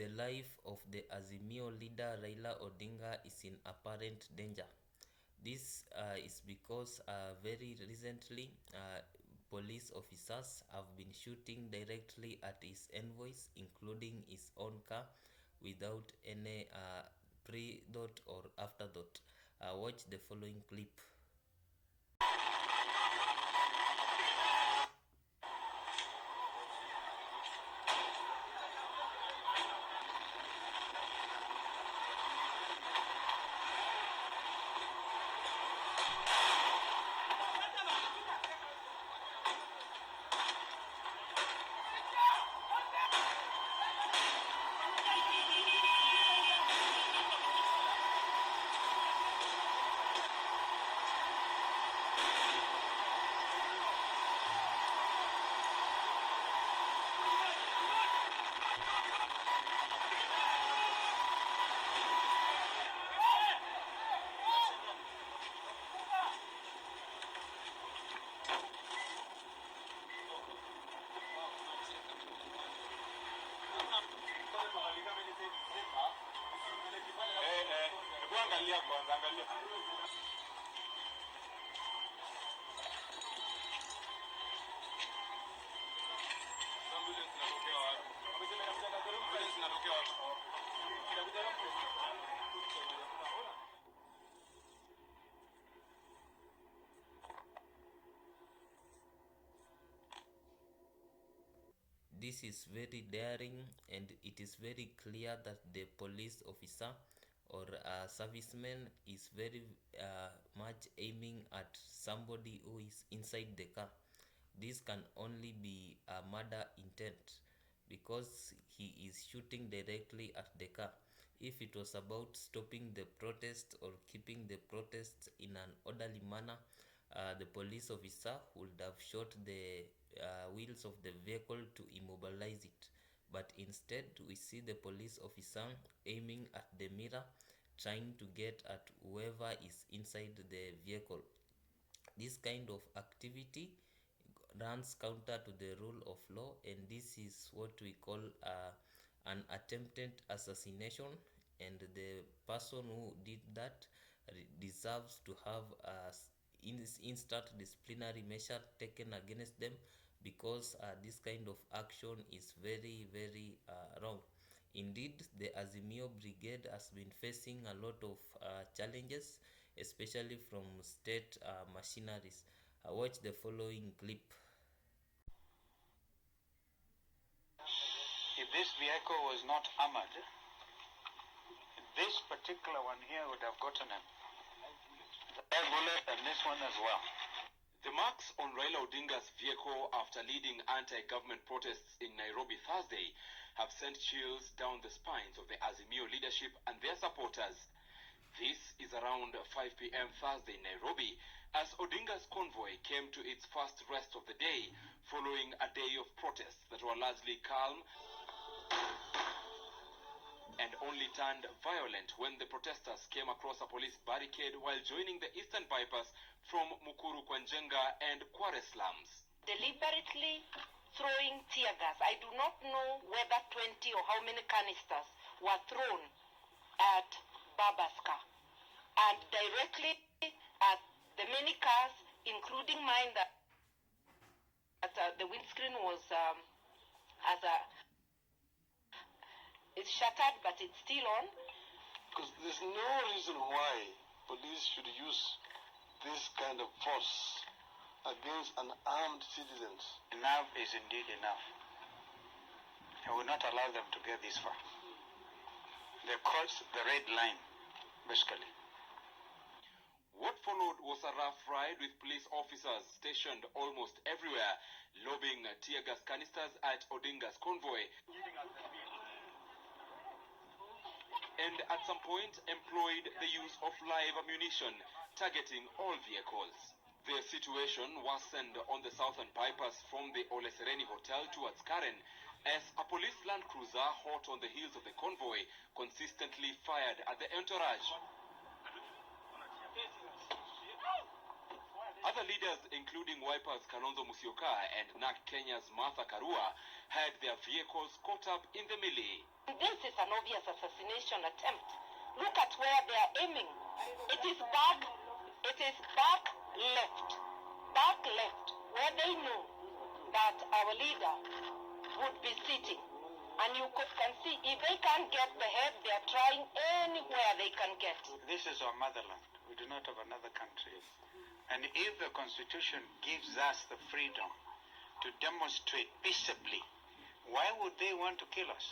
the life of the Azimio leader Raila Odinga is in apparent danger. This is because very recently police officers have been shooting directly at his envoys, including his own car, without any pre-thought or afterthought. Watch the following clip. This is very daring, and it is very clear that the police officer or serviceman is very much aiming at somebody who is inside the car. This can only be a murder intent because he is shooting directly at the car. If it was about stopping the protest or keeping the protest in an orderly manner, the police officer would have shot the wheels of the vehicle to immobilize it. But instead, we see the police officer aiming at the mirror, trying to get at whoever is inside the vehicle. This kind of activity runs counter to the rule of law, and this is what we call an attempted assassination, and the person who did that deserves to have instant disciplinary measure taken against them, because this kind of action is very wrong. Indeed, the Azimio brigade has been facing a lot of challenges, especially from state machineries. Watch the following clip. If this vehicle was not armored, this particular one here would have gotten him. That bullet and this one as well. The marks on Raila Odinga's vehicle after leading anti-government protests in Nairobi Thursday have sent chills down the spines of the Azimio leadership and their supporters. This is around 5 p.m. Thursday in Nairobi, as Odinga's convoy came to its first rest of the day following a day of protests that were largely calm and only turned violent when the protesters came across a police barricade while joining the eastern bypass from Mukuru kwa Njenga and Kware slums. Deliberately throwing tear gas. I do not know whether 20 or how many canisters were thrown at Baba's car and directly at the many cars, including mine, that the windscreen was it's shattered, but it's still on. Because there's no reason why police should use this kind of force against unarmed citizens. Enough is indeed enough. I will not allow them to get this far. They crossed the red line, basically. What followed was a rough ride with police officers stationed almost everywhere, lobbing tear gas canisters at Odinga's convoy, and at some point employed the use of live ammunition, targeting all vehicles. The situation worsened on the southern bypass from the Ole Sereni Hotel towards Karen, as a police Land Cruiser hot on the heels of the convoy consistently fired at the entourage. Other leaders, including Wiper's Kalonzo Musyoka and NARC Kenya's Martha Karua, had their vehicles caught up in the melee. This is an obvious assassination attempt. Look at where they are aiming. It is back left, where they know that our leader would be sitting. And you can see, if they can't get the head, they are trying anywhere they can get. This is our motherland. We do not have another country. And if the Constitution gives us the freedom to demonstrate peaceably, why would they want to kill us?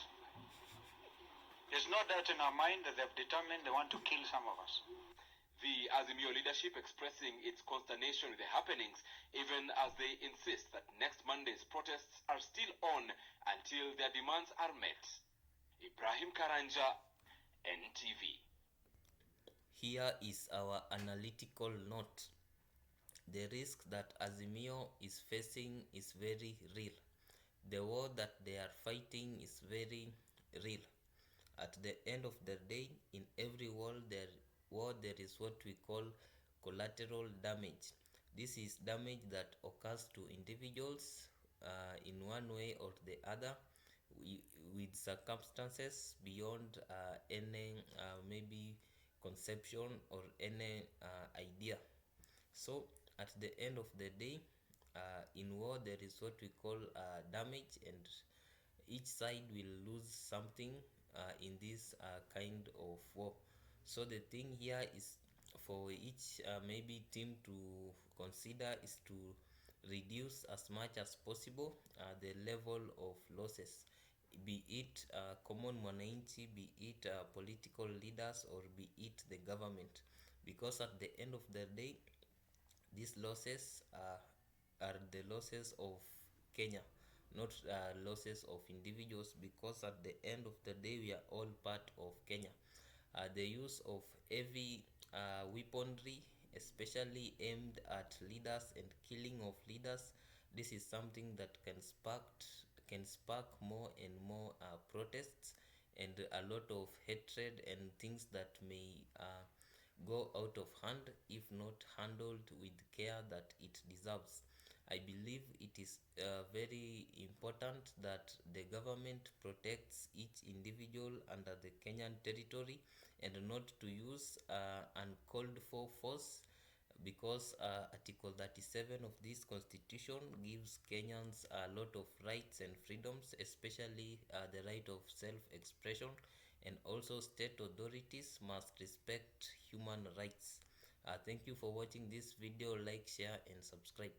There's no doubt in our mind that they've determined they want to kill some of us. The Azimio leadership expressing its consternation with the happenings, even as they insist that next Monday's protests are still on until their demands are met. Ibrahim Karanja, NTV. Here is our analytical note. The risk that Azimio is facing is very real. The war that they are fighting is very real. At the end of the day, in every war there is what we call collateral damage. This is damage that occurs to individuals in one way or the other, with circumstances beyond any maybe conception or any idea. So at the end of the day, in war there is what we call damage, and each side will lose something in this kind of war. So the thing here is for each maybe team to consider is to reduce as much as possible the level of losses, be it common mwananchi, be it political leaders, or be it the government, because at the end of the day these losses are the losses of Kenya, not losses of individuals, because at the end of the day we are all part of Kenya. The use of heavy weaponry, especially aimed at leaders and killing of leaders, this is something that can spark more and more protests and a lot of hatred and things that may go out of hand if not handled with care that it deserves. I believe it is very important that the government protects each individual under the Kenyan territory and not to use uncalled for force, because Article 37 of this constitution gives Kenyans a lot of rights and freedoms, especially the right of self-expression, and also state authorities must respect human rights. Thank you for watching this video. Like, share and subscribe.